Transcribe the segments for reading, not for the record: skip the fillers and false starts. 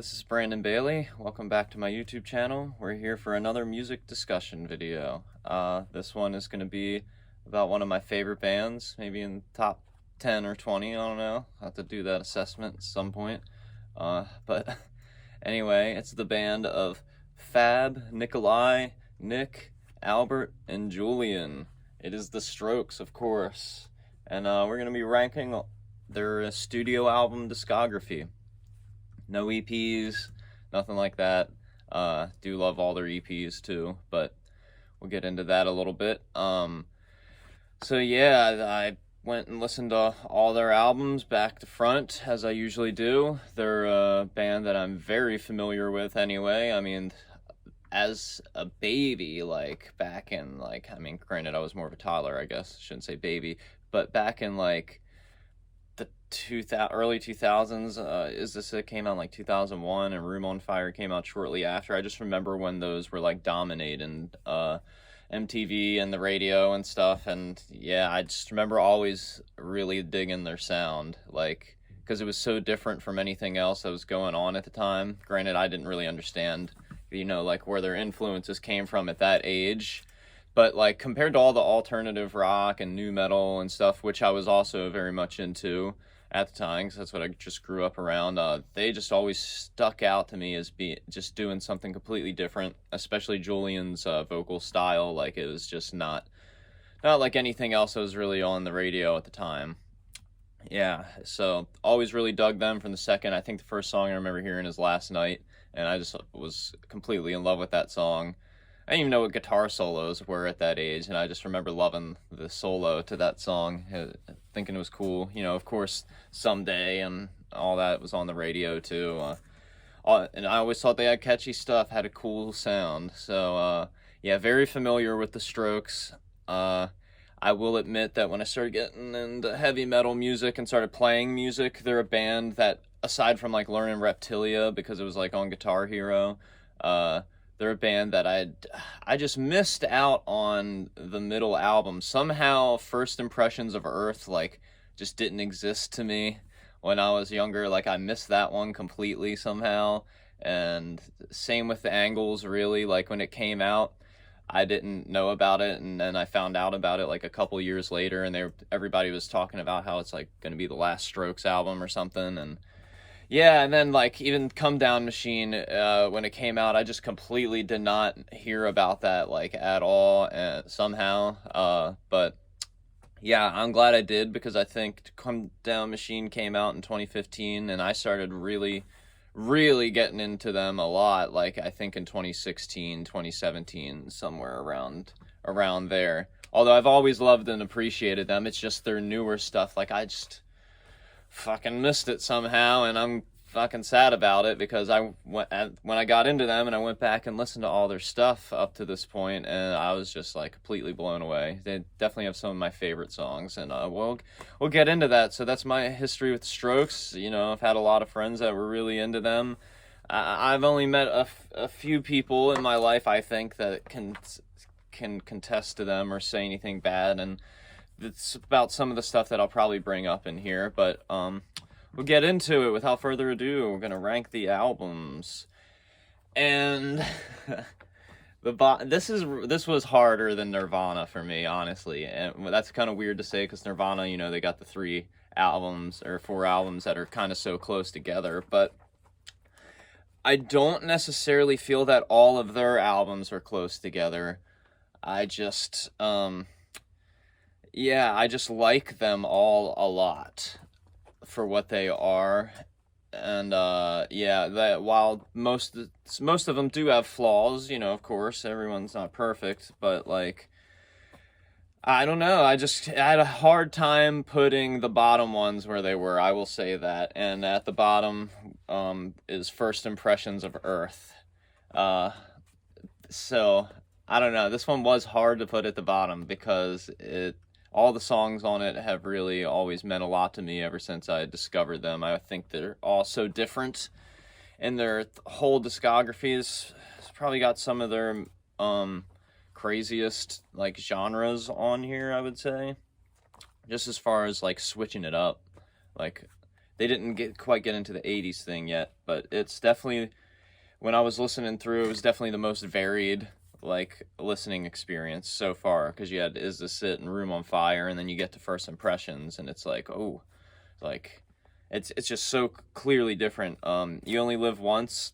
this is Brandon Bailey. Welcome back to my YouTube channel. We're here for another music discussion video. This one is going to be about one of my favorite bands, maybe in top 10 or 20, I don't know. I'll have to do that assessment at some point. But anyway, it's the band of Fab, Nikolai, Nick, Albert, and Julian. It is The Strokes, of course. And we're going to be ranking their studio album discography. No EPs, nothing like that. Do love all their EPs too, but we'll get into that a little bit. So yeah, I went and listened to all their albums back to front, as I usually do. They're a band that I'm very familiar with anyway. I mean, as a baby, like back in granted I was more of a toddler, I guess. Shouldn't say baby, but back in like the early 2000s, it came out in like 2001, and Room on Fire came out shortly after. I just remember when those were like dominating MTV and the radio and stuff, and yeah, I just remember always really digging their sound, like, because it was so different from anything else that was going on at the time. Granted, I didn't really understand, like where their influences came from at that age. But like compared to all the alternative rock and nu metal and stuff, which I was also very much into at the time, because that's what I just grew up around, they just always stuck out to me as just doing something completely different, especially Julian's vocal style. Like, it was just not like anything else that was really on the radio at the time. Yeah, so always really dug them from the second. I think the first song I remember hearing is Last Night, and I just was completely in love with that song. I didn't even know what guitar solos were at that age, and I just remember loving the solo to that song, thinking it was cool. Of course, Someday and all that was on the radio too. And I always thought they had catchy stuff, had a cool sound. So, yeah, very familiar with the Strokes. I will admit that when I started getting into heavy metal music and started playing music, they're a band that, aside from like learning Reptilia because it was like on Guitar Hero, they're a band that I just missed out on the middle album. Somehow First Impressions of Earth like just didn't exist to me when I was younger. Like, I missed that one completely somehow. And same with The Angles, really. Like, when it came out, I didn't know about it, and then I found out about it like a couple years later, and everybody was talking about how it's like going to be the last Strokes album or something. And yeah, and then like even Come Down Machine, when it came out, I just completely did not hear about that like at all, somehow. But yeah, I'm glad I did, because I think Come Down Machine came out in 2015, and I started really, really getting into them a lot. Like, I think in 2016, 2017, somewhere around there. Although I've always loved and appreciated them, it's just their newer stuff. Like, I just fucking missed it somehow, and I'm fucking sad about it, because when I got into them and I went back and listened to all their stuff up to this point, and I was just like completely blown away. They definitely have some of my favorite songs, and we'll get into that. So that's my history with Strokes. I've had a lot of friends that were really into them. I've only met a few people in my life, I think, that can contest to them or say anything bad, and it's about some of the stuff that I'll probably bring up in here, but we'll get into it. Without further ado, we're gonna rank the albums, and this was harder than Nirvana for me, honestly, and that's kind of weird to say, because Nirvana, they got the 3 albums or 4 albums that are kind of so close together, but I don't necessarily feel that all of their albums are close together. I just yeah, I just like them all a lot for what they are. And yeah, that while most of them do have flaws, of course, everyone's not perfect, but like, I don't know, I had a hard time putting the bottom ones where they were, I will say that. And at the bottom is First Impressions of Earth. So I don't know, this one was hard to put at the bottom, because all the songs on it have really always meant a lot to me ever since I discovered them. I think they're all so different, and their whole discography has probably got some of their craziest like genres on here, I would say, just as far as like switching it up. Like, they didn't quite get into the 80s thing yet, but it's definitely, when I was listening through, it was definitely the most varied like listening experience so far, because you had Is This It and Room on Fire, and then you get to First Impressions, and it's like, oh, like it's just so clearly different. You Only Live Once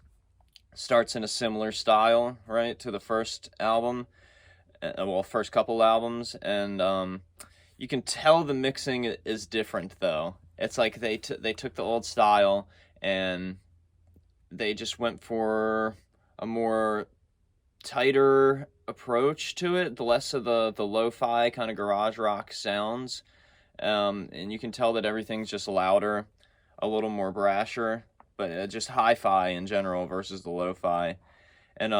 starts in a similar style, right, to the first album, well, first couple albums, and you can tell the mixing is different though. It's like they took the old style and they just went for a more tighter approach to it, the less of the lo-fi kind of garage rock sounds, and you can tell that everything's just louder, a little more brasher, but just hi-fi in general versus the lo-fi, and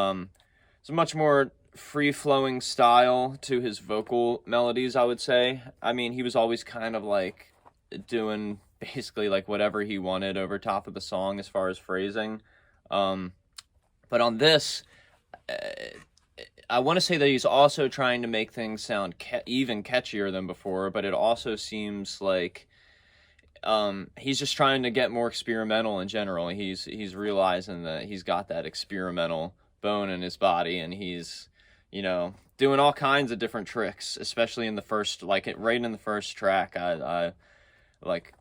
it's a much more free-flowing style to his vocal melodies, I would say. I mean, he was always kind of like doing basically like whatever he wanted over top of the song as far as phrasing, but on this, I want to say that he's also trying to make things sound even catchier than before, but it also seems like he's just trying to get more experimental in general. He's realizing that he's got that experimental bone in his body, and he's, doing all kinds of different tricks, especially in the first, right in the first track. I like,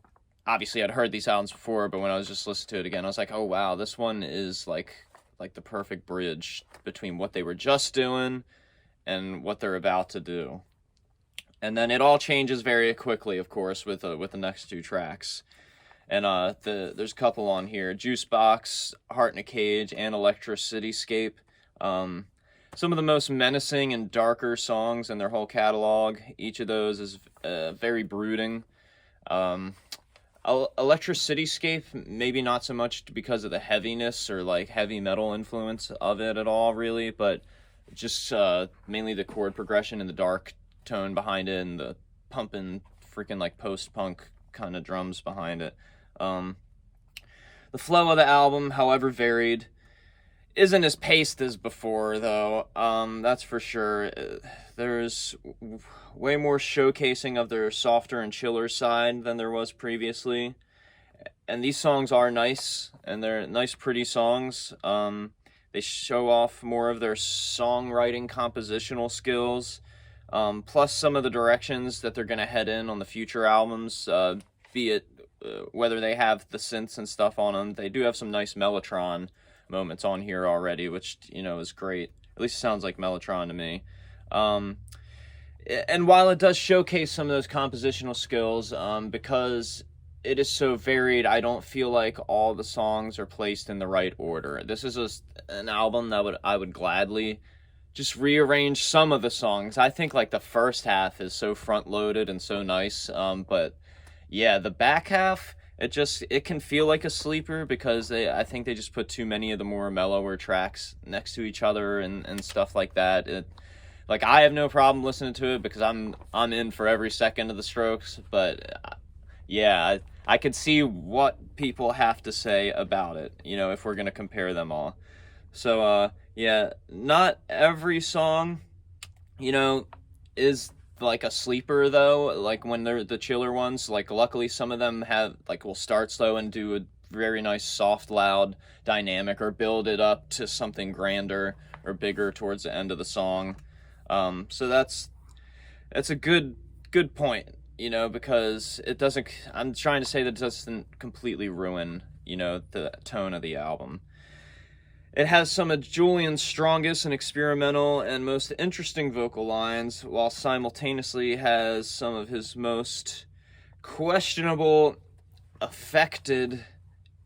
obviously I'd heard these albums before, but when I was just listening to it again, I was like, oh wow, this one is like the perfect bridge between what they were just doing and what they're about to do. And then it all changes very quickly, of course, with the next two tracks. And there's a couple on here: Juice Box, Heart in a Cage, and Electra Cityscape. Some of the most menacing and darker songs in their whole catalog. Each of those is very brooding. Electra Cityscape, maybe not so much because of the heaviness or like heavy metal influence of it at all, really, but just mainly the chord progression and the dark tone behind it, and the pumping freaking like post-punk kind of drums behind it. The flow of the album, however varied, isn't as paced as before, though. That's for sure. There's way more showcasing of their softer and chiller side than there was previously. And these songs are nice, and they're nice, pretty songs. They show off more of their songwriting compositional skills, plus some of the directions that they're going to head in on the future albums, be it whether they have the synths and stuff on them. They do have some nice Mellotron moments on here already, which, is great. At least it sounds like Mellotron to me. And while it does showcase some of those compositional skills, because it is so varied, I don't feel like all the songs are placed in the right order. This is an album that I would gladly just rearrange some of the songs. I think like the first half is so front-loaded and so nice, but yeah, the back half, it can feel like a sleeper, because I think they just put too many of the more mellower tracks next to each other and stuff like that. Like, I have no problem listening to it because I'm in for every second of the Strokes, but yeah, I could see what people have to say about it, if we're gonna compare them all. So yeah, not every song, is like a sleeper though. Like when they're the chiller ones, like luckily some of them will start slow and do a very nice soft loud dynamic, or build it up to something grander or bigger towards the end of the song. So that's a good point, because it doesn't, I'm trying to say that it doesn't completely ruin, the tone of the album. It has some of Julian's strongest and experimental and most interesting vocal lines, while simultaneously has some of his most questionable, affected,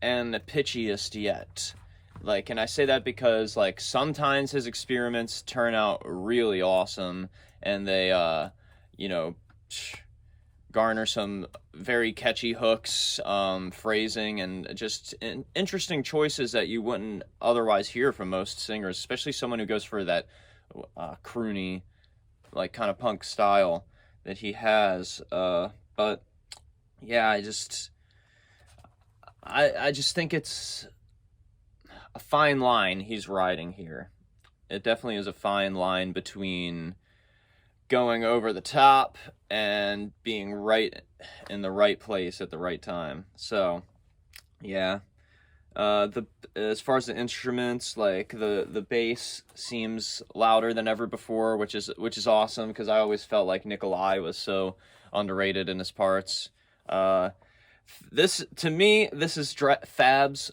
and the pitchiest yet. And I say that because, sometimes his experiments turn out really awesome, and they, garner some very catchy hooks, phrasing, and just interesting choices that you wouldn't otherwise hear from most singers, especially someone who goes for that croony, kind of punk style that he has. But yeah, I just think it's a fine line he's riding here. It definitely is a fine line between going over the top and being right in the right place at the right time. So yeah, the as far as the instruments, like the bass seems louder than ever before, which is awesome, because I always felt like Nikolai was so underrated in his parts. Uh, this, to me, this is Fab's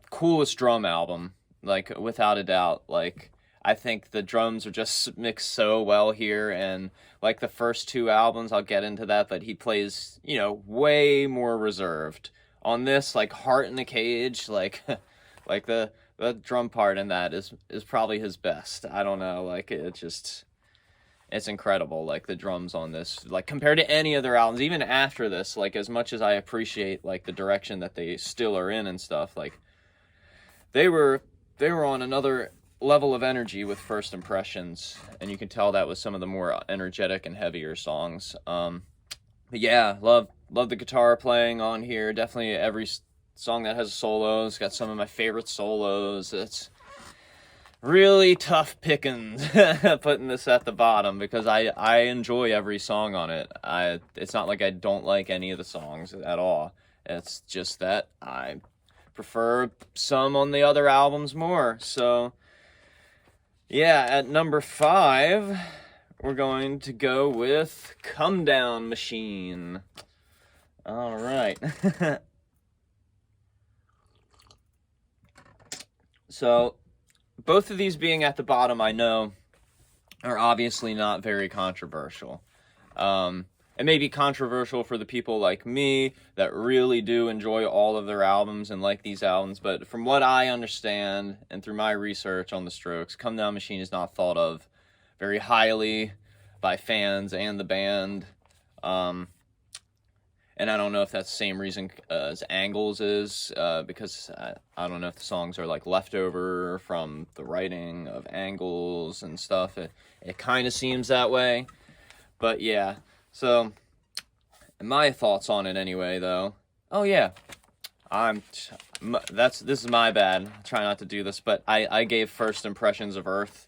coolest drum album, like, without a doubt. Like, I think the drums are just mixed so well here, and like the first two albums, I'll get into that, but he plays, way more reserved. On this, like Heart in the Cage, like like the drum part in that is probably his best. I don't know, like, it's incredible, like the drums on this, like compared to any of their albums, even after this, like as much as I appreciate like the direction that they still are in and stuff, like they were on another level of energy with First Impressions, and you can tell that with some of the more energetic and heavier songs. But yeah, love the guitar playing on here. Definitely every song that has a solo, it's got some of my favorite solos. It's really tough pickings putting this at the bottom, because I enjoy every song on it. It's not like I don't like any of the songs at all. It's just that I prefer some on the other albums more. So yeah, at number 5, we're going to go with Come Down Machine. All right. So both of these being at the bottom, I know, are obviously not very controversial. It may be controversial for the people like me that really do enjoy all of their albums and like these albums, but from what I understand and through my research on the Strokes, Come Down Machine is not thought of very highly by fans and the band. And I don't know if that's the same reason as Angles is, because I don't know if the songs are like leftover from the writing of Angles and stuff. It kind of seems that way. But yeah, so my thoughts on it anyway, though. Oh yeah, this is my bad. I try not to do this, but I gave First Impressions of Earth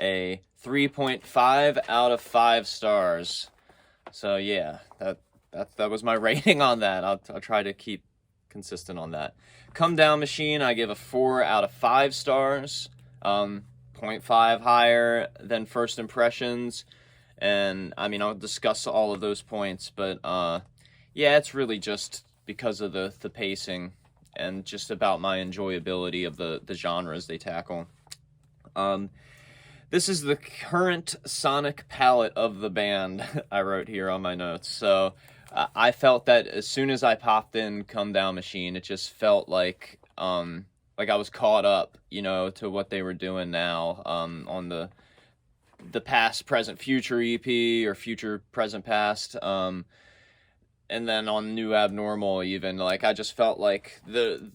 a 3.5 out of 5 stars. So yeah, that was my rating on that. I'll try to keep consistent on that. Come Down Machine, I give a 4 out of 5 stars. 0.5 higher than First Impressions. And, I mean, I'll discuss all of those points. But, yeah, it's really just because of the pacing and just about my enjoyability of the genres they tackle. This is the current sonic palette of the band, I wrote here on my notes. So I felt that as soon as I popped in Come Down Machine, it just felt like I was caught up, to what they were doing now on the Past, Present, Future EP, or Future, Present, Past, and then on New Abnormal even. Like, I just felt like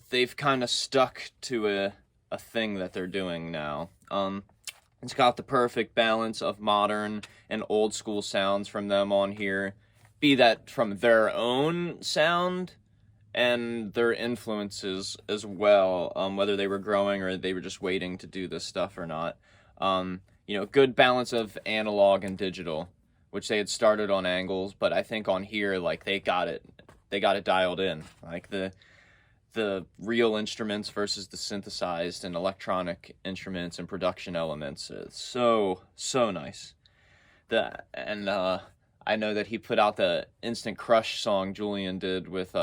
they've kind of stuck to a thing that they're doing now. It's got the perfect balance of modern and old school sounds from them on here, be that from their own sound and their influences as well, whether they were growing or they were just waiting to do this stuff or not. Good balance of analog and digital, which they had started on Angles, but I think on here, like, they got it dialed in. Like, the real instruments versus the synthesized and electronic instruments and production elements. It's so nice. I know that he put out the Instant Crush song Julian did with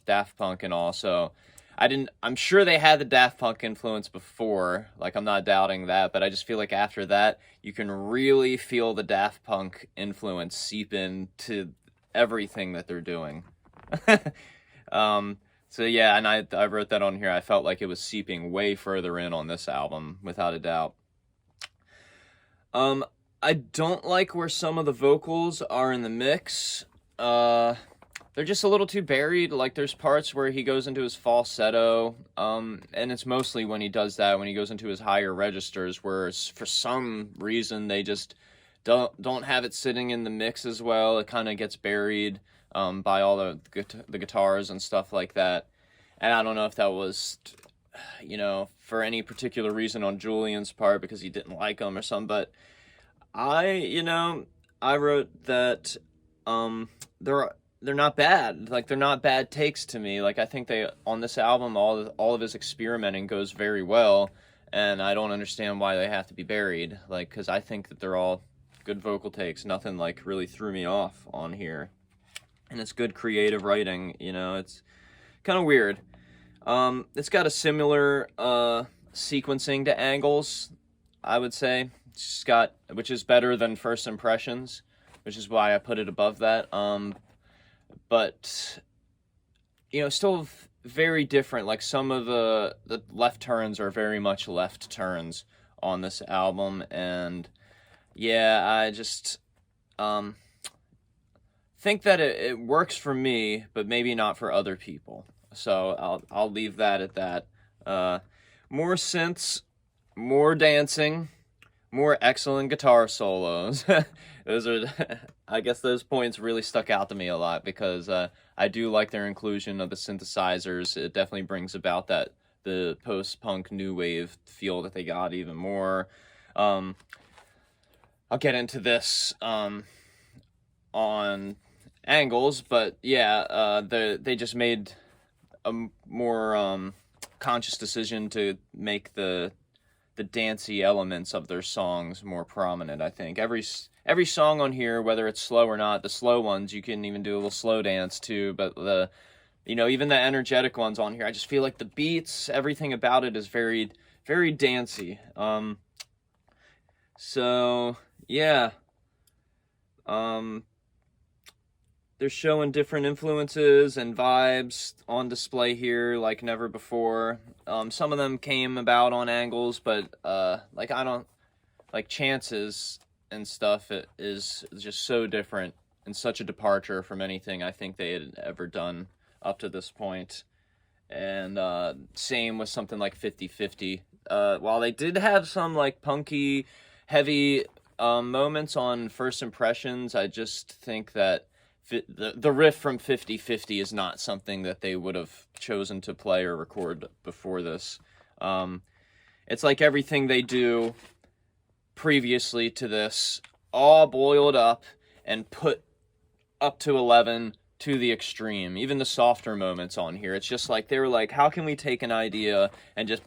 Daft Punk and all, so I'm sure they had the Daft Punk influence before, like, I'm not doubting that, but I just feel like after that, you can really feel the Daft Punk influence seep into everything that they're doing. So yeah, and I wrote that on here. I felt like it was seeping way further in on this album, without a doubt. I don't like where some of the vocals are in the mix. They're just a little too buried. Like, there's parts where he goes into his falsetto, and it's mostly when he does that, when he goes into his higher registers, where for some reason they just don't have it sitting in the mix as well. It kind of gets buried by all the guitars and stuff like that. And I don't know if that was, for any particular reason on Julian's part, because he didn't like them or something, but I wrote that they're not bad. Like, they're not bad takes to me. Like, I think they on this album, all of his experimenting goes very well, and I don't understand why they have to be buried. Like, because I think that they're all good vocal takes. Nothing like really threw me off on here, and it's good creative writing. You know, it's kind of weird. It's got a similar sequencing to Angles, I would say. It's got, which is better than First Impressions, which is why I put it above that. But you know, still very different. Like, some of the left turns are very much left turns on this album, and yeah, I just think that it works for me, but maybe not for other people. So I'll leave that at that. More synths, more dancing, more excellent guitar solos. Those are, I guess those points really stuck out to me a lot, because I do like their inclusion of the synthesizers. It definitely brings about the post-punk new wave feel that they got even more. I'll get into this on Angles, but yeah, they just made a more conscious decision to make the dancey elements of their songs more prominent. I think every song on here, whether it's slow or not, the slow ones you can even do a little slow dance too, but even the energetic ones on here, I just feel like the beats, everything about it is very, very dancey. So yeah, they're showing different influences and vibes on display here like never before. Some of them came about on Angles, but like, I don't like Chances and stuff. It is just so different and such a departure from anything I think they had ever done up to this point. And same with something like 50/50. While they did have some like punky, heavy moments on First Impressions, I just think that the riff from 50/50 is not something that they would have chosen to play or record before this. It's like everything they do previously to this, all boiled up and put up to 11 to the extreme. Even the softer moments on here, it's just like they were like, how can we take an idea and just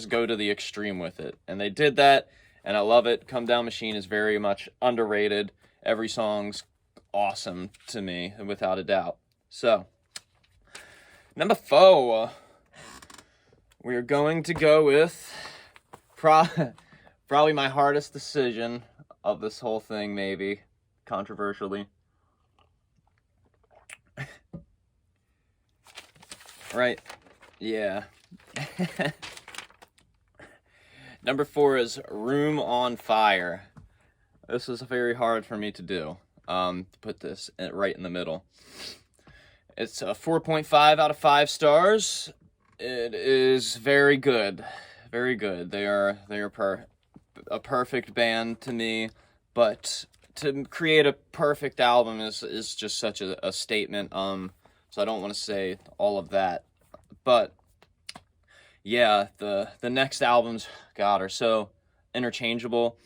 go to the extreme with it? And they did that, and I love it. Come Down Machine is very much underrated. Every song's awesome to me, without a doubt. So, number 4, we're going to go with probably my hardest decision of this whole thing, maybe, controversially. Right, yeah. Number 4 is Room on Fire. This is very hard for me to do. To put this right in the middle. It's a 4.5 out of 5 stars. It is very good. Very good. They are a perfect band to me, but to create a perfect album is just such a statement. So I don't want to say all of that. But yeah, the next albums, God, are so interchangeable.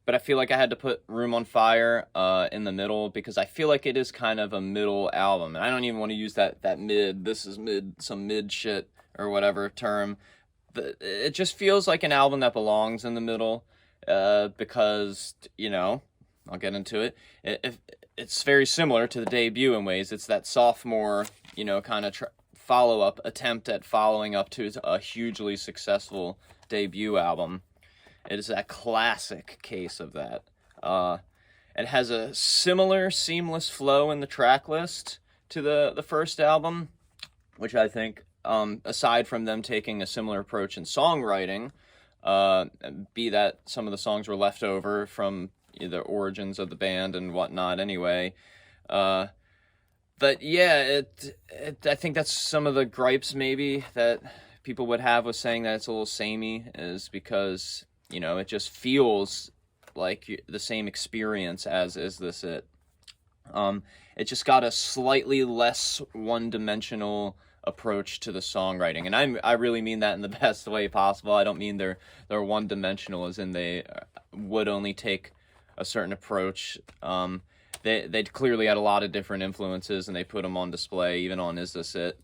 But I feel like I had to put Room on Fire in the middle, because I feel like it is kind of a middle album. And I don't even want to use that mid, this is mid, some mid shit or whatever term. It just feels like an album that belongs in the middle, because, you know, I'll get into it. It's very similar to the debut in ways. It's that sophomore, you know, kind of follow-up attempt at following up to a hugely successful debut album. It is a classic case of that. It has a similar seamless flow in the track list to the first album, which I think, aside from them taking a similar approach in songwriting, be that some of the songs were left over from the origins of the band and whatnot anyway. But yeah, I think that's some of the gripes maybe that people would have with saying that it's a little samey, is because, you know, it just feels like the same experience as Is This It? It just got a slightly less one-dimensional approach to the songwriting, and I really mean that in the best way possible. I don't mean they're one-dimensional as in they would only take a certain approach. They clearly had a lot of different influences, and they put them on display, even on Is This It?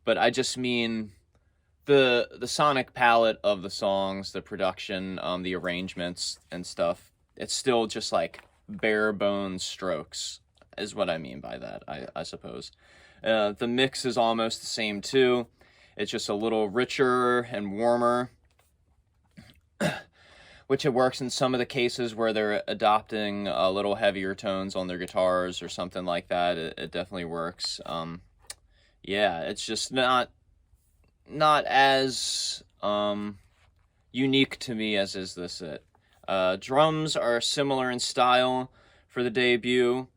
But I just mean the sonic palette of the songs, the production, the arrangements and stuff. It's still just like bare bones strokes, is what I mean by that, I suppose. The mix is almost the same too. It's just a little richer and warmer, which it works in some of the cases where they're adopting a little heavier tones on their guitars or something like that. It definitely works. Yeah, it's just not as unique to me as Is This It? Drums are similar in style for the debut,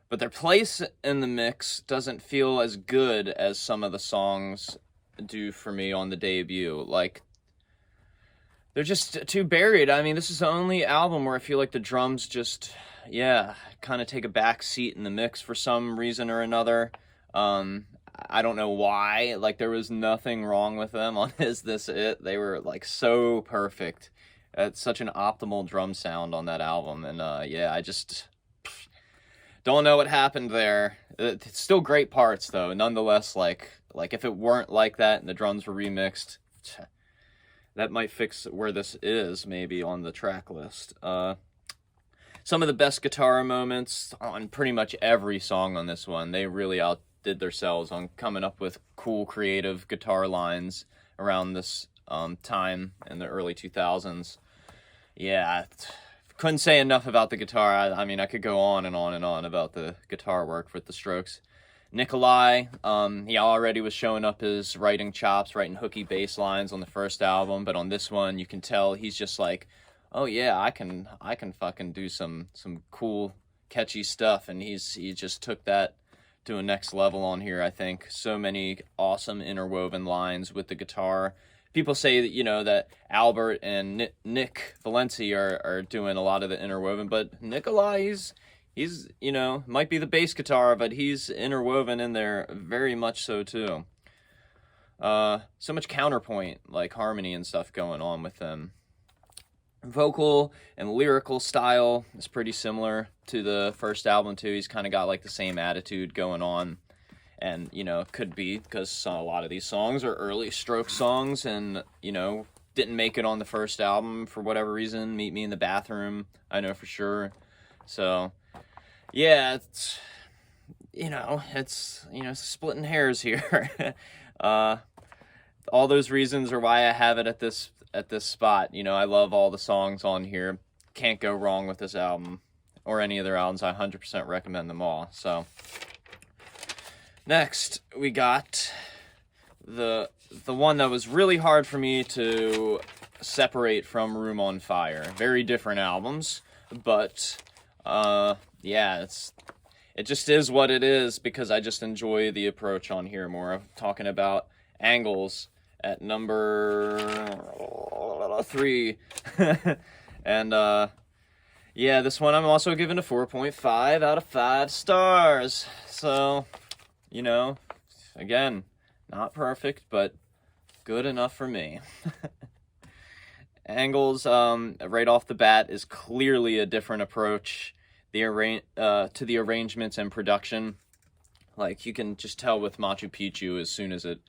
but their place in the mix doesn't feel as good as some of the songs do for me on the debut. Like, they're just too buried. I mean, this is the only album where I feel like the drums just, yeah, kind of take a back seat in the mix for some reason or another. I don't know why. Like, there was nothing wrong with them on Is This It? They were, like, so perfect. It's such an optimal drum sound on that album. And, yeah, I just don't know what happened there. It's still great parts, though. Nonetheless, like if it weren't like that and the drums were remixed, that might fix where this is, maybe, on the track list. Some of the best guitar moments on pretty much every song on this one. They really outdid themselves on coming up with cool, creative guitar lines around this time in the early 2000s. Yeah, couldn't say enough about the guitar. I mean, I could go on and on and on about the guitar work with the Strokes. Nikolai, he already was showing up his writing chops, writing hooky bass lines on the first album, but on this one, you can tell he's just like, oh yeah, I can fucking do some cool, catchy stuff, and he just took that to a next level on here, I think. So many awesome interwoven lines with the guitar. People say that, you know, that Albert and Nick Valenci are doing a lot of the interwoven, but Nikolai, he's, you know, might be the bass guitar, but he's interwoven in there very much so, too. So much counterpoint, like harmony and stuff going on with them. Vocal and lyrical style is pretty similar to the first album, too. He's kind of got, like, the same attitude going on. And, you know, it could be because a lot of these songs are early Stroke songs and, you know, didn't make it on the first album for whatever reason. Meet Me in the Bathroom, I know for sure. So, yeah, it's splitting hairs here. All those reasons are why I have it at this spot. You know, I love all the songs on here. Can't go wrong with this album or any of their albums. I 100% recommend them all. So, next we got the one that was really hard for me to separate from Room on Fire. Very different albums, but yeah, it just is what it is because I just enjoy the approach on here more. I'm talking about Angles at number 3. And yeah, this one I'm also giving a 4.5 out of 5 stars. So, you know, again, not perfect, but good enough for me. Angles, right off the bat, is clearly a different approach to the arrangements and production. Like, you can just tell with Machu Picchu as soon as it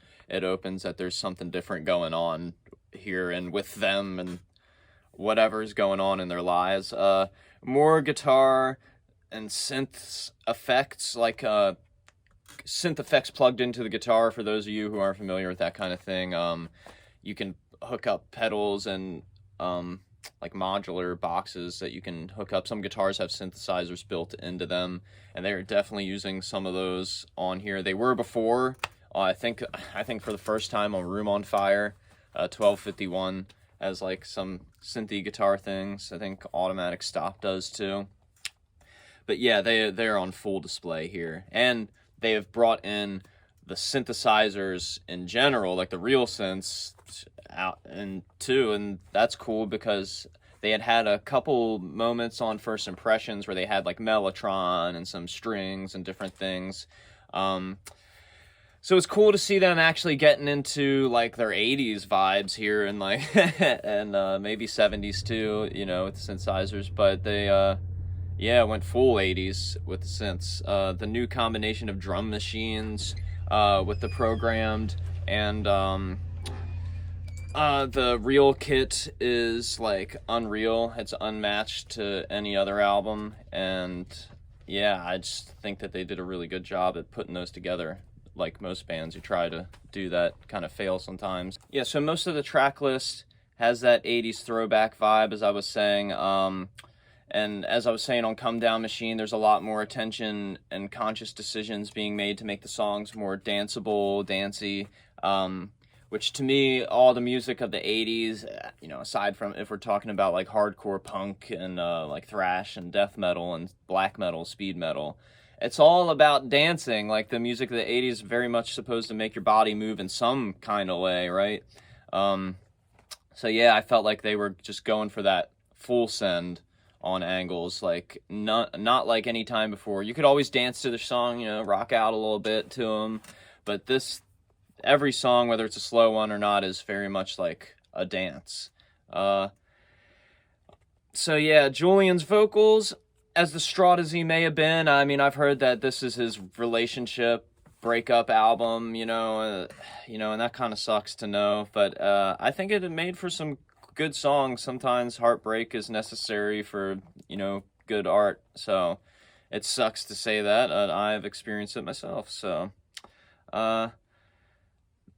opens that there's something different going on here and with them and whatever's going on in their lives. More guitar and synth effects, like synth effects plugged into the guitar. For those of you who aren't familiar with that kind of thing, you can hook up pedals and like modular boxes that you can hook up. Some guitars have synthesizers built into them, and they're definitely using some of those on here. They were before. I think for the first time on Room on Fire, 1251 has like some synthy guitar things. I think Automatic Stop does too. But yeah, they're on full display here, and they have brought in the synthesizers in general, like the real synths, out and too, and that's cool because they had a couple moments on First Impressions where they had like Mellotron and some strings and different things. So it's cool to see them actually getting into like their 80s vibes here and like and maybe 70s too, you know, with the synthesizers. But they yeah, went full 80s with the synths. The new combination of drum machines with the programmed and the real kit is like unreal. It's unmatched to any other album, and yeah, I just think that they did a really good job at putting those together. Like most bands who try to do that kind of fail sometimes. Yeah, so most of the track list has that 80s throwback vibe, as I was saying. And as I was saying on Come Down Machine, there's a lot more attention and conscious decisions being made to make the songs more danceable, dancey. Which to me, all the music of the 80s, you know, aside from if we're talking about like hardcore punk and like thrash and death metal and black metal, speed metal, it's all about dancing. Like the music of the 80s is very much supposed to make your body move in some kind of way, right? So yeah, I felt like they were just going for that full send on Angles, like not like any time before. You could always dance to the song, you know, rock out a little bit to them, but every song, whether it's a slow one or not, is very much like a dance. So yeah, Julian's vocals, as distraught as he may have been, I mean, I've heard that this is his relationship breakup album, you know, and that kind of sucks to know, but I think it made for some good songs. Sometimes heartbreak is necessary for, you know, good art, so it sucks to say that. I've experienced it myself, so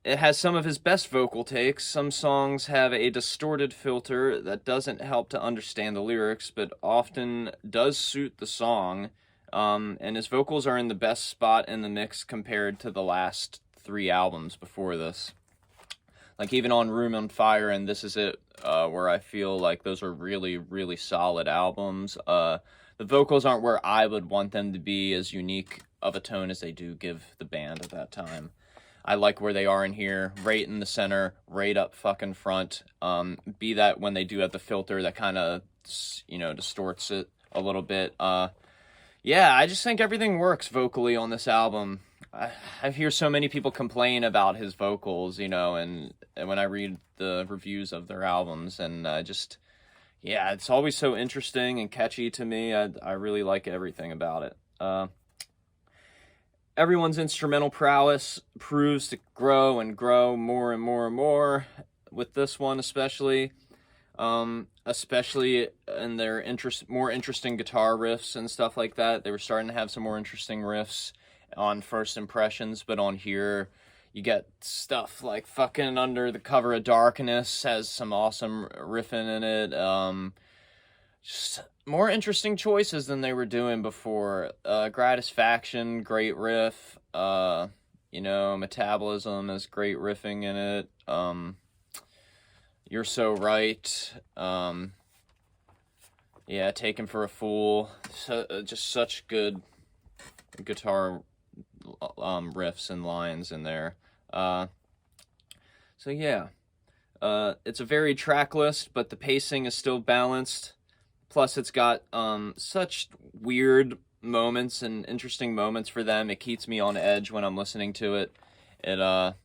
it has some of his best vocal takes. Some songs have a distorted filter that doesn't help to understand the lyrics, but often does suit the song. And his vocals are in the best spot in the mix compared to the last 3 albums before this. Like even on Room on Fire and This Is It, where I feel like those are really, really solid albums. The vocals aren't where I would want them to be as unique of a tone as they do give the band at that time. I like where they are in here, right in the center, right up fucking front. Be that when they do have the filter that kind of, you know, distorts it a little bit. Yeah, I just think everything works vocally on this album. I hear so many people complain about his vocals, you know, and when I read the reviews of their albums, and yeah, it's always so interesting and catchy to me. I really like everything about it. Everyone's instrumental prowess proves to grow and grow more and more and more with this one, especially in their more interesting guitar riffs and stuff like that. They were starting to have some more interesting riffs on First Impressions, but on here you get stuff like fucking Under the Cover of Darkness has some awesome riffing in it. Just more interesting choices than they were doing before. Gratisfaction, great riff. You know, Metabolism has great riffing in it. You're So Right. Yeah, Taken for a Fool. So, just such good guitar riffs and lines in there. So yeah. It's a varied track list, but the pacing is still balanced. Plus, it's got such weird moments and interesting moments for them. It keeps me on edge when I'm listening to it. I'm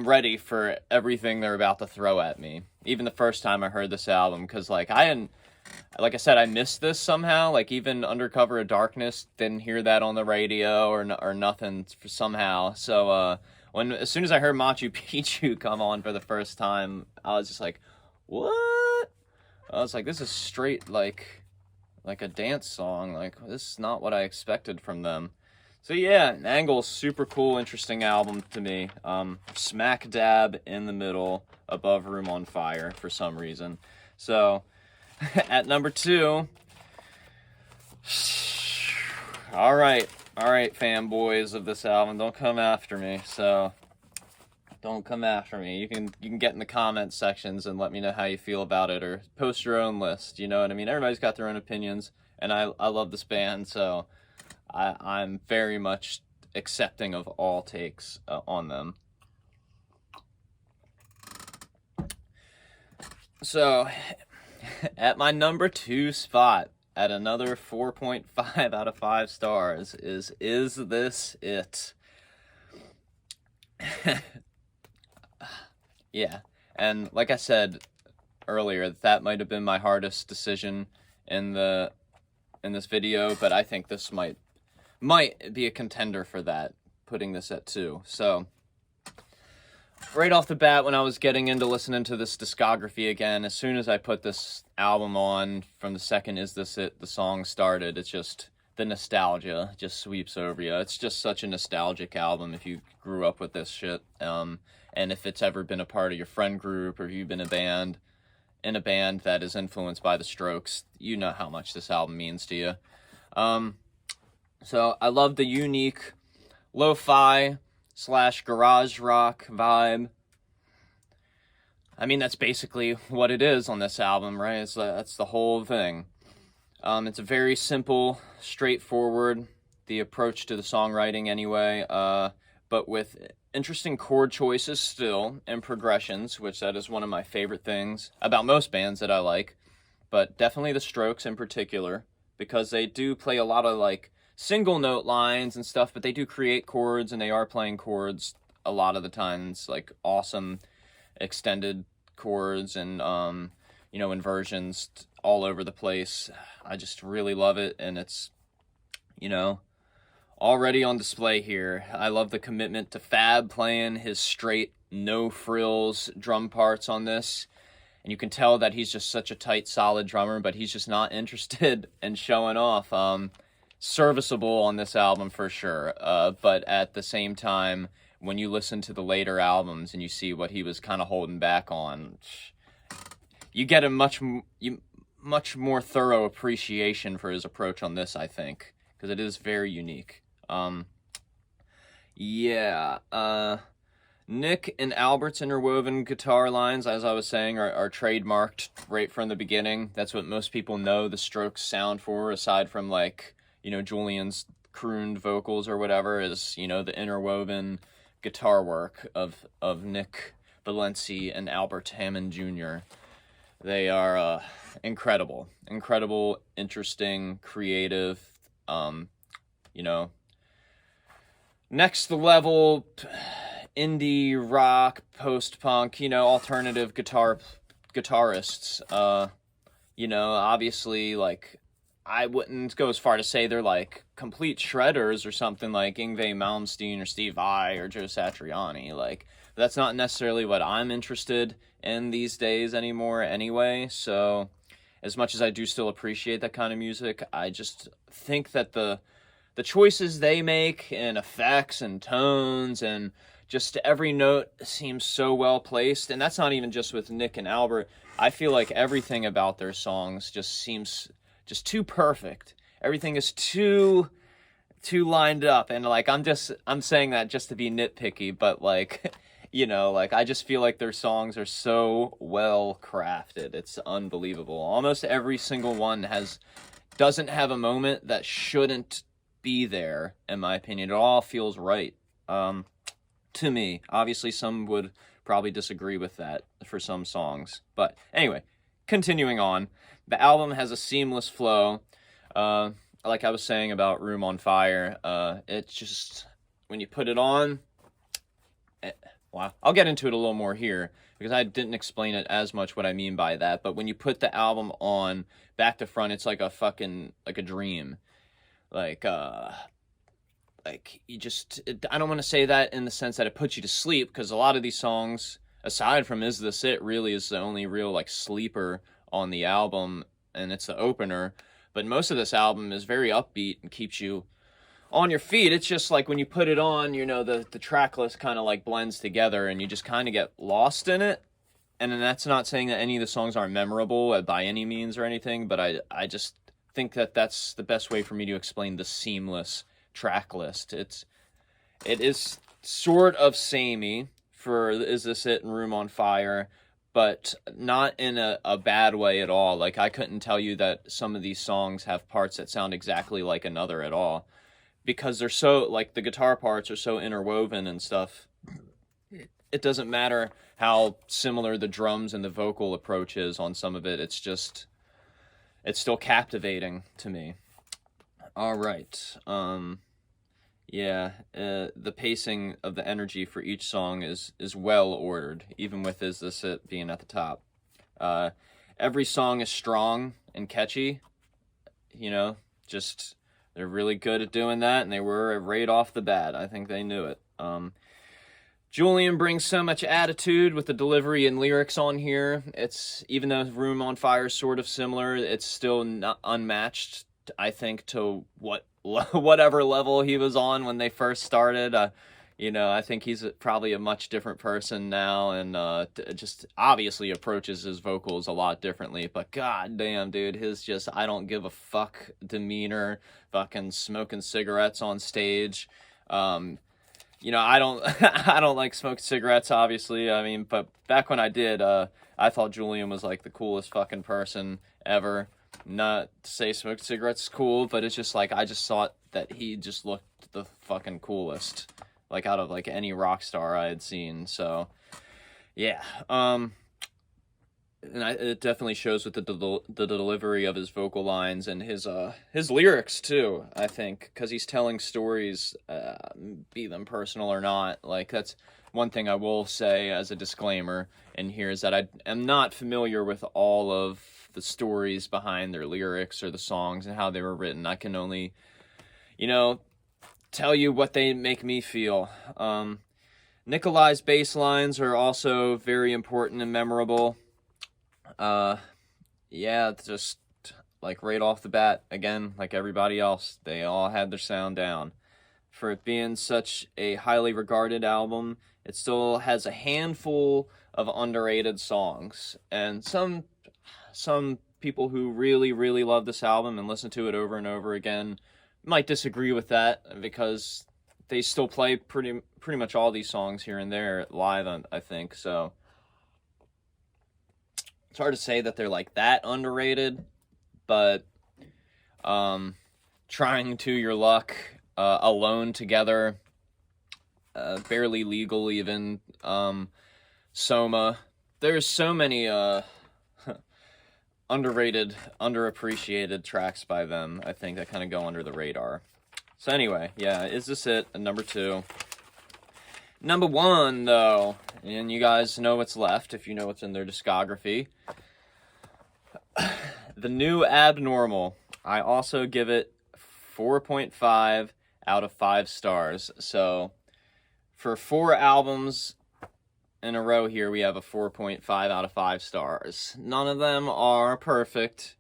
ready for everything they're about to throw at me. Even the first time I heard this album, because like I said, I missed this somehow. Like even Undercover of Darkness, didn't hear that on the radio or nothing somehow. So as soon as I heard Machu Picchu come on for the first time, I was just like, what? I was like, this is straight like a dance song. Like, this is not what I expected from them. So yeah, Angle's super cool, interesting album to me. Smack dab in the middle above Room on Fire for some reason. So at number 2, all right, fanboys of this album, don't come after me. So don't come after me. You can get in the comment sections and let me know how you feel about it, or post your own list. You know what I mean? Everybody's got their own opinions, and I love this band, so I'm very much accepting of all takes on them. So at my number 2 spot, at another 4.5 out of 5 stars, is This It? Yeah, and like I said earlier, that might have been my hardest decision in this video, but I think this might be a contender for that, putting this at 2. So right off the bat, when I was getting into listening to this discography again, as soon as I put this album on, from the second Is This It the song started, it's just, the nostalgia just sweeps over you. It's just such a nostalgic album if you grew up with this shit. And if it's ever been a part of your friend group, or you've been in a band that is influenced by the Strokes, you know how much this album means to you. So I love the unique lo-fi / garage rock vibe. I mean, that's basically what it is on this album, right? That's the whole thing. It's a very simple, straightforward, the approach to the songwriting anyway, but with interesting chord choices still, and progressions, which that is one of my favorite things about most bands that I like, but definitely the Strokes in particular, because they do play a lot of like single note lines and stuff, but they do create chords, and they are playing chords a lot of the times, like awesome extended chords and inversions all over the place. I just really love it, and it's already on display here. I love the commitment to Fab playing his straight, no frills drum parts on this, and you can tell that he's just such a tight, solid drummer, but he's just not interested in showing off. Serviceable on this album for sure, but at the same time, when you listen to the later albums and you see what he was kind of holding back on, you get a much more thorough appreciation for his approach on this, I think, because it is very unique. Nick and Albert's interwoven guitar lines, as I was saying, are trademarked right from the beginning. That's what most people know the Strokes sound for, aside from like Julian's crooned vocals or whatever, is the interwoven guitar work of Nick Valenci and Albert Hammond Jr. They are incredible, interesting, creative, next level indie rock, post-punk, alternative guitarists. Obviously, like, I wouldn't go as far to say they're like complete shredders or something like Yngwie Malmsteen or Steve Vai or Joe Satriani. Like, that's not necessarily what I'm interested in these days anymore anyway. So as much as I do still appreciate that kind of music, I just think that the choices they make and effects and tones and just every note seems so well placed. And that's not even just with Nick and Albert. I feel like everything about their songs just seems just too perfect. Everything is too lined up, and like I'm saying that just to be nitpicky, but like like I just feel like their songs are so well crafted. It's unbelievable. Almost every single one doesn't have a moment that shouldn't be there, in my opinion. It all feels right to me. Obviously some would probably disagree with that for some songs, but anyway, continuing on. The album has a seamless flow. Like I was saying about Room on Fire, it's just, when you put it on, wow. I'll get into it a little more here, because I didn't explain it as much what I mean by that, but when you put the album on, back to front, it's like a dream. Like you just, I don't want to say that in the sense that it puts you to sleep, because a lot of these songs, aside from Is This It, really is the only real like sleeper on the album, and it's the opener, but most of this album is very upbeat and keeps you on your feet. It's just like when you put it on, the track list kind of like blends together and you just kind of get lost in it. And then that's not saying that any of the songs aren't memorable by any means or anything, but I just think that that's the best way for me to explain the seamless track list. It is sort of samey for Is This It and Room on Fire, but not in a bad way at all. Like, I couldn't tell you that some of these songs have parts that sound exactly like another at all, because they're so, like, the guitar parts are so interwoven and stuff. It doesn't matter how similar the drums and the vocal approach is on some of it. It's still captivating to me. All right. The pacing of the energy for each song is well ordered, even with Is This It being at the top. Every song is strong and catchy, just they're really good at doing that, and they were right off the bat. I think they knew it. Julian brings so much attitude with the delivery and lyrics on here. It's, even though Room on Fire is sort of similar, it's still not unmatched, I think, to whatever level he was on when they first started. I think he's probably a much different person now, and just obviously approaches his vocals a lot differently. But god damn, dude, his just I don't give a fuck demeanor, fucking smoking cigarettes on stage. I don't I don't like smoking cigarettes, obviously. I mean, but back when I did, I thought Julian was like the coolest fucking person ever. Not to say smoking cigarettes is cool, but it's just like I just thought that he just looked the fucking coolest, like out of like any rock star I had seen. So yeah, and it definitely shows with the delivery of his vocal lines and his lyrics too. I think because he's telling stories, be them personal or not. Like, that's one thing I will say as a disclaimer in here, is that I am not familiar with all of the stories behind their lyrics or the songs and how they were written. I can only, tell you what they make me feel. Nikolai's bass lines are also very important and memorable. Just like right off the bat, again, like everybody else, they all had their sound down. For it being such a highly regarded album, it still has a handful of underrated songs. And some people who really, really love this album and listen to it over and over again might disagree with that, because they still play pretty much all these songs here and there live, I think. So it's hard to say that they're like that underrated, but Trying to Your Luck, Alone Together, Barely Legal even, Soma. There's so many underrated, underappreciated tracks by them, I think, that kind of go under the radar. So anyway, yeah, Is This It? Number 2. Number 1, though, and you guys know what's left if you know what's in their discography. The New Abnormal. I also give it 4.5 out of 5 stars. So for 4 albums in a row here, we have a 4.5 out of 5 stars. None of them are perfect,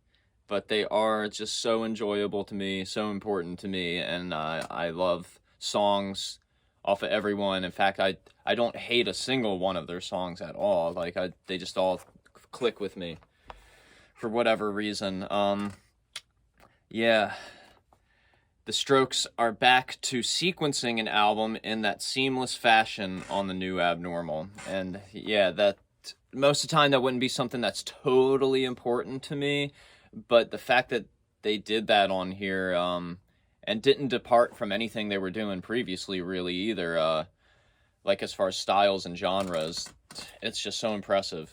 but they are just so enjoyable to me, so important to me, and I love songs off of everyone. In fact, I don't hate a single one of their songs at all. Like, they just all click with me for whatever reason. The Strokes are back to sequencing an album in that seamless fashion on The New Abnormal. And yeah, that most of the time that wouldn't be something that's totally important to me, but the fact that they did that on here, and didn't depart from anything they were doing previously really either, like as far as styles and genres, it's just so impressive.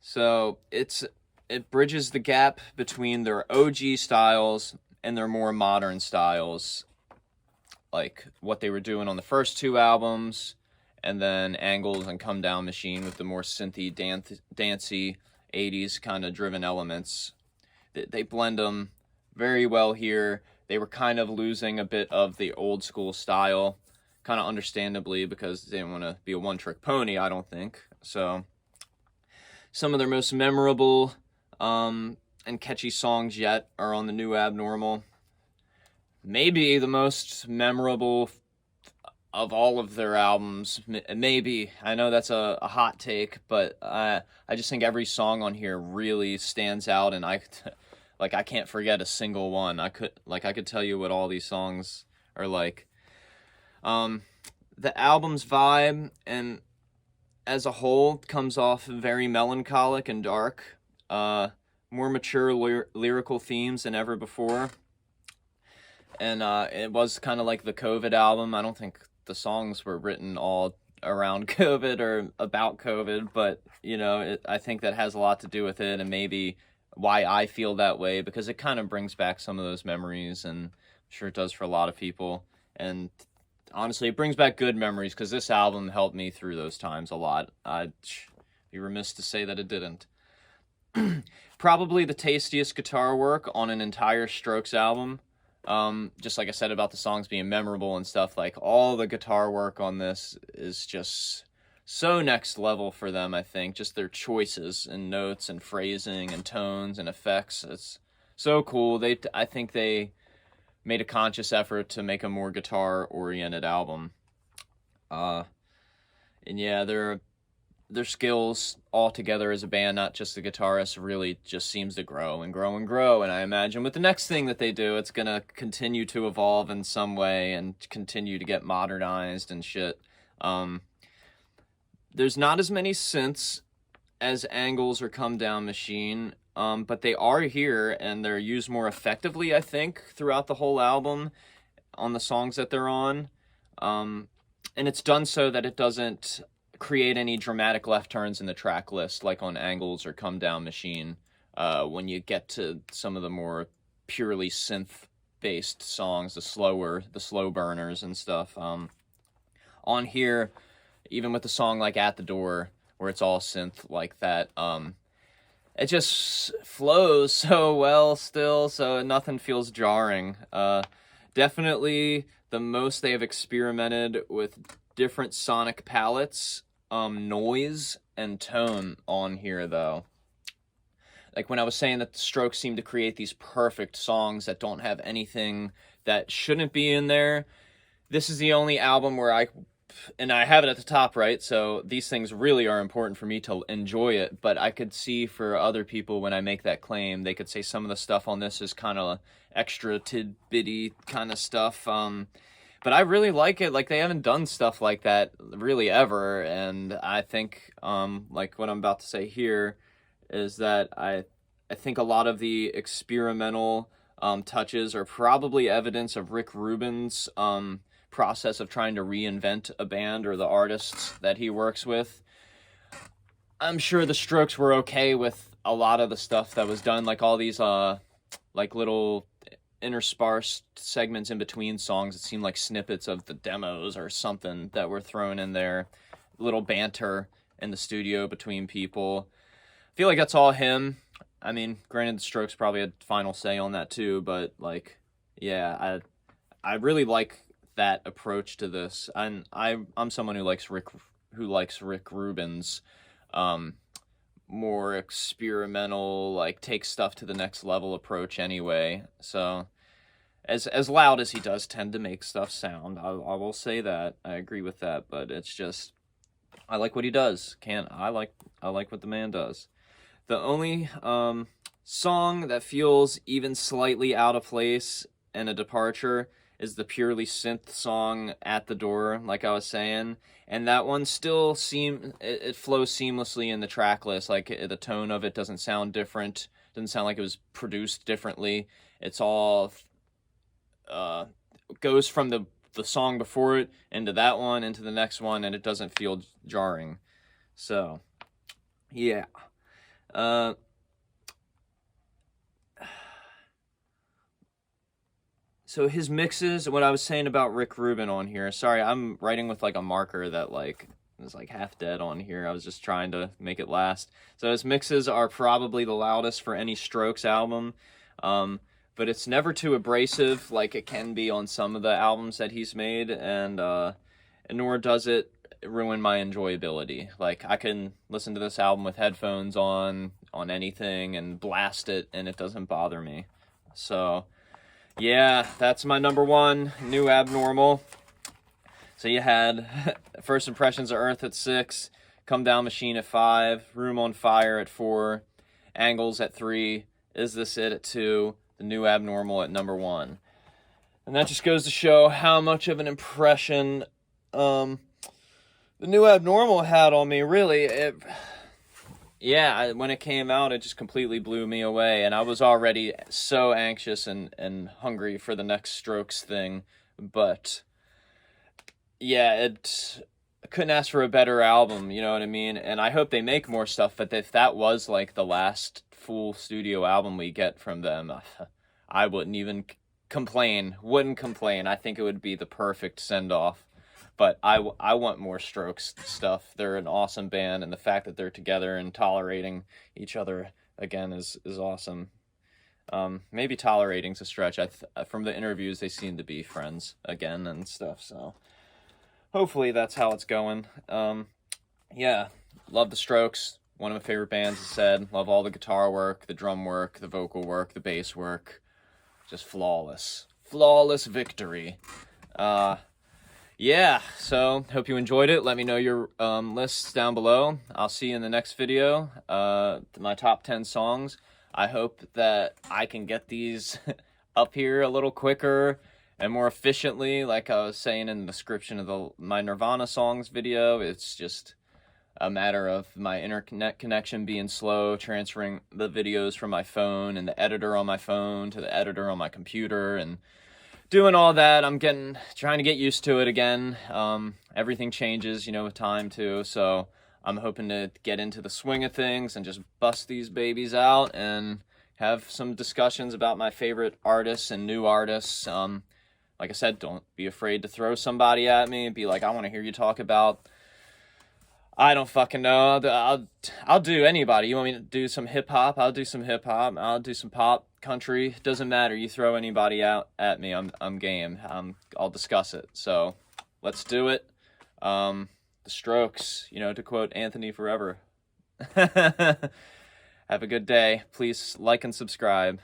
So it bridges the gap between their OG styles and their more modern styles, like what they were doing on the first 2 albums, and then Angles and Come Down Machine with the more synthy, dancey 80s kind of driven elements. They blend them very well here. They were kind of losing a bit of the old school style, kind of understandably, because they didn't want to be a one-trick pony, I don't think. So some of their most memorable and catchy songs yet are on The New Abnormal. Maybe the most memorable of all of their albums, maybe. I know that's a hot take, but I just think every song on here really stands out, and I can't forget a single one. I could tell you what all these songs are like. The album's vibe and as a whole comes off very melancholic and dark, more mature lyrical themes than ever before. And it was kind of like the COVID album. I don't think the songs were written all around COVID or about COVID, but I think that has a lot to do with it, and maybe why I feel that way, because it kind of brings back some of those memories, and I'm sure it does for a lot of people. And honestly, it brings back good memories, because this album helped me through those times a lot. Be remiss to say that it didn't. Probably the tastiest guitar work on an entire Strokes album. Just like I said about the songs being memorable and stuff, like all the guitar work on this is just so next level for them, I think. Just their choices and notes and phrasing and tones and effects. It's so cool. I think they made a conscious effort to make a more guitar-oriented album. And yeah, their skills all together as a band, not just the guitarist, really just seems to grow and grow and grow. And I imagine with the next thing that they do, it's going to continue to evolve in some way and continue to get modernized and shit. There's not as many synths as Angles or Come Down Machine, but they are here, and they're used more effectively, I think, throughout the whole album on the songs that they're on. And it's done so that it doesn't create any dramatic left turns in the track list, like on Angles or Come Down Machine, when you get to some of the more purely synth-based songs, the slow burners and stuff. On here, even with the song like At the Door, where it's all synth like that, it just flows so well still, so nothing feels jarring. Definitely the most they have experimented with different sonic palettes, noise, and tone on here, though. Like when I was saying that the Strokes seem to create these perfect songs that don't have anything that shouldn't be in there, this is the only album where I have it at the top, right? So these things really are important for me to enjoy it, but I could see for other people when I make that claim, they could say some of the stuff on this is kind of extra tidbitty kind of stuff. But I really like it. Like, they haven't done stuff like that really ever, and I think, like what I'm about to say here is that I think a lot of the experimental touches are probably evidence of Rick Rubin's process of trying to reinvent a band or the artists that he works with. I'm sure the Strokes were okay with a lot of the stuff that was done, like all these like little interspersed segments in between songs. It seemed like snippets of the demos or something that were thrown in there, little banter in the studio between people. I feel like that's all him. I mean, granted, the Strokes probably had final say on that too, but like, yeah, I really like that approach to this. And I'm someone who likes Rick Rubin's more experimental, like take stuff to the next level approach anyway. So as loud as he does tend to make stuff sound, I will say that. I agree with that, but it's just, I like what he does. I like what the man does. The only song that feels even slightly out of place and a departure is the purely synth song At the Door, like I was saying. And that one still it flows seamlessly in the track list. Like, the tone of it doesn't sound different. Doesn't sound like it was produced differently. It's all goes from the song before it into that one, into the next one, and it doesn't feel jarring. So, yeah. So his mixes, what I was saying about Rick Rubin on here, sorry, I'm writing with like a marker that like is like half dead on here. I was just trying to make it last. So his mixes are probably the loudest for any Strokes album, but it's never too abrasive like it can be on some of the albums that he's made, and nor does it ruin my enjoyability. Like, I can listen to this album with headphones on anything and blast it, and it doesn't bother me. So yeah, that's my number one, New Abnormal. So you had First Impressions of Earth at 6, Come Down Machine at 5, Room on Fire at 4, Angles at 3, Is This It at 2, The New Abnormal at number 1. And that just goes to show how much of an impression The New Abnormal had on me, really. When it came out, it just completely blew me away, and I was already so anxious and hungry for the next Strokes thing, but yeah, I couldn't ask for a better album, you know what I mean? And I hope they make more stuff, but if that was like the last full studio album we get from them, I wouldn't even wouldn't complain. I think it would be the perfect send-off But I want more Strokes stuff. They're an awesome band, and the fact that they're together and tolerating each other again is awesome. Maybe tolerating's a stretch. From the interviews, they seem to be friends again and stuff. So hopefully that's how it's going. Yeah, love the Strokes. One of my favorite bands, as said. Love all the guitar work, the drum work, the vocal work, the bass work. Just flawless. Flawless victory. Yeah, so hope you enjoyed it. Let me know your lists down below. I'll see you in the next video. My top 10 songs. I hope that I can get these up here a little quicker and more efficiently. Like I was saying in the description of my Nirvana songs video, it's just a matter of my internet connection being slow, transferring the videos from my phone and the editor on my phone to the editor on my computer, and doing all that. I'm trying to get used to it again. Everything changes, with time too. So I'm hoping to get into the swing of things and just bust these babies out and have some discussions about my favorite artists and new artists. Like I said, don't be afraid to throw somebody at me and be like, I want to hear you talk about, I don't fucking know. I'll do anybody. You want me to do some hip hop? I'll do some hip hop. I'll do some pop, country. Doesn't matter. You throw anybody out at me, I'm game. I'll discuss it. So let's do it. The Strokes, to quote Anthony Forever. Have a good day. Please like and subscribe.